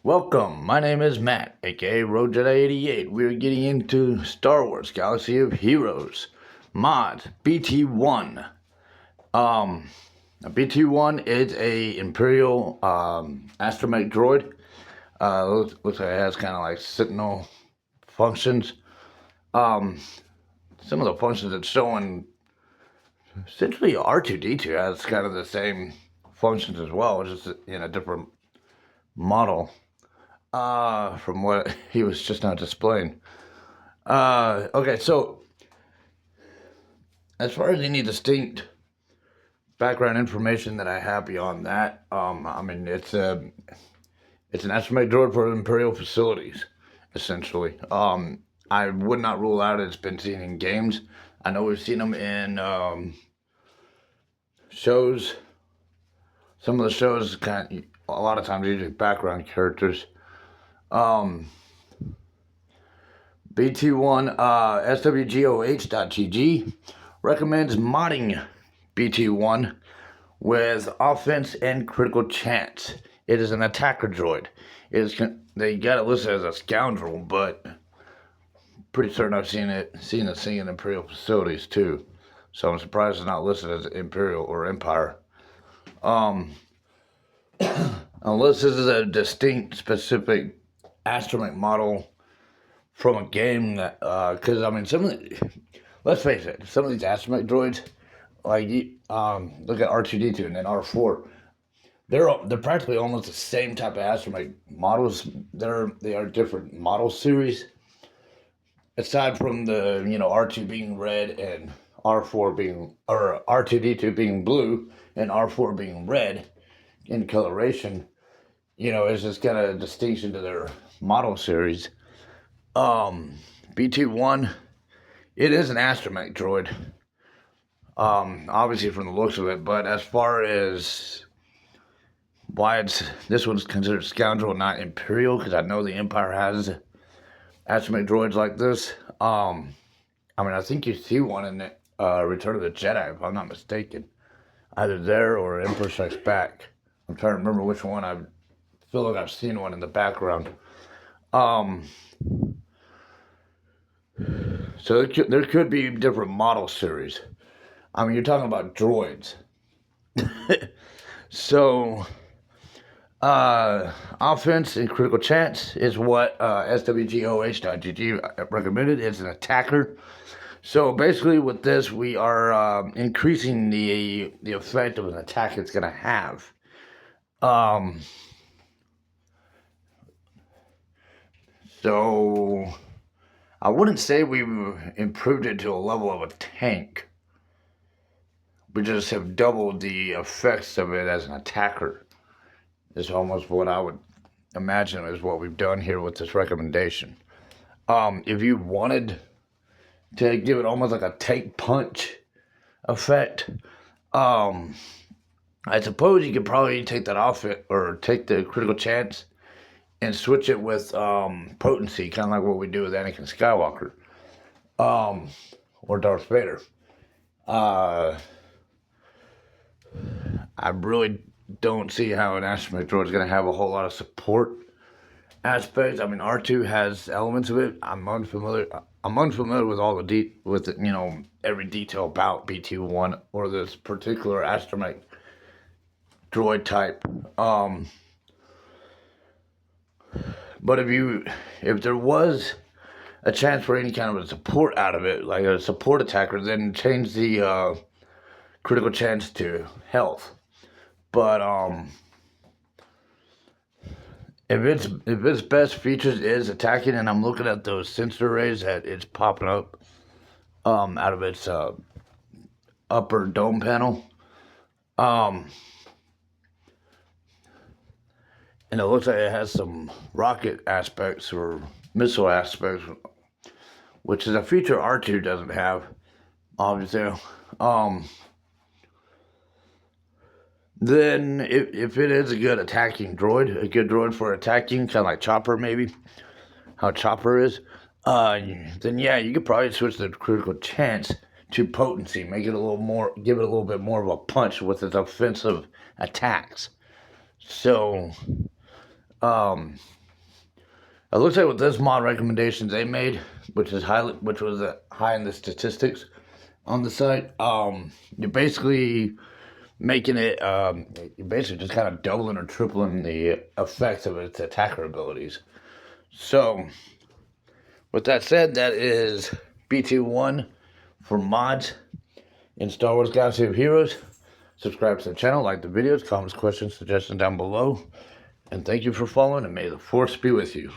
Welcome, my name is Matt, aka Road Jedi 88. We're getting into Star Wars Galaxy of Heroes mod BT-1. Um, BT-1 is a Imperial astromech droid. Looks like it has kind of like Sentinel functions. Um, some of the functions it's showing, essentially R2-D2 has kind of the same functions as well, just in a different model. From what he was just now displaying. Okay, so as far as any distinct background information that I have beyond that, I mean it's an astromech droid for Imperial facilities, essentially. I would not rule out it's been seen in games. I know we've seen them in shows. Some of the shows a lot of times usually background characters. BT-1 SWGOH.GG recommends modding BT-1 with offense and critical chance. It is an attacker droid. They got it listed as a scoundrel, but pretty certain I've seen it in Imperial facilities too. So I'm surprised it's not listed as Imperial or Empire. Unless this is a distinct, specific astromech model from a game that, because I mean, let's face it, some of these astromech droids, like look at R2-D2 and then R4, they're practically almost the same type of astromech models. They are different model series. Aside from the R2 being red and R2-D2 being blue and R4 being red in coloration, it's just kind of a distinction to their model series. BT-1, it is an astromech droid. Obviously from the looks of it, but as far as why this one's considered scoundrel, not Imperial, because I know the Empire has astromech droids like this. I mean, I think you see one in Return of the Jedi, if I'm not mistaken. Either there or Emperor Strikes Back. I'm trying to remember which one. I feel like I've seen one in the background. So there could be different model series. I mean, you're talking about droids. So, offense and critical chance is what SWGOH.GG recommended. It's an attacker. So basically with this, we are increasing the effect of an attack it's going to have. So I wouldn't say we've improved it to a level of a tank. We just have doubled the effects of it as an attacker. Is almost what I would imagine is what we've done here with this recommendation. If you wanted to give it almost like a tank punch effect, I suppose you could probably take that off it, or take the critical chance and switch it with potency, kind of like what we do with Anakin Skywalker, or Darth Vader. I really don't see how an astromech droid is going to have a whole lot of support aspects. I mean, R2 has elements of it. I'm unfamiliar with all the every detail about BT-1 or this particular astromech droid type. But if there was a chance for any kind of a support out of it, like a support attacker, then change the critical chance to health. But if its best features is attacking, and I'm looking at those sensor rays that it's popping up out of its upper dome panel, and it looks like it has some rocket aspects or missile aspects, which is a feature R2 doesn't have, obviously. Then if it is a good attacking droid, a good droid for attacking, kind of like Chopper maybe, how Chopper is, then yeah, you could probably switch the critical chance to potency, make it a little more, give it a little bit more of a punch with its offensive attacks. So It looks like with this mod recommendations they made, which was high in the statistics on the site, you're basically making it, you're basically just kind of doubling or tripling the effects of its attacker abilities. So, with that said, that is BT-1 for mods in Star Wars Galaxy of Heroes. Subscribe to the channel, like the videos, comments, questions, suggestions down below. And thank you for following, and may the Force be with you.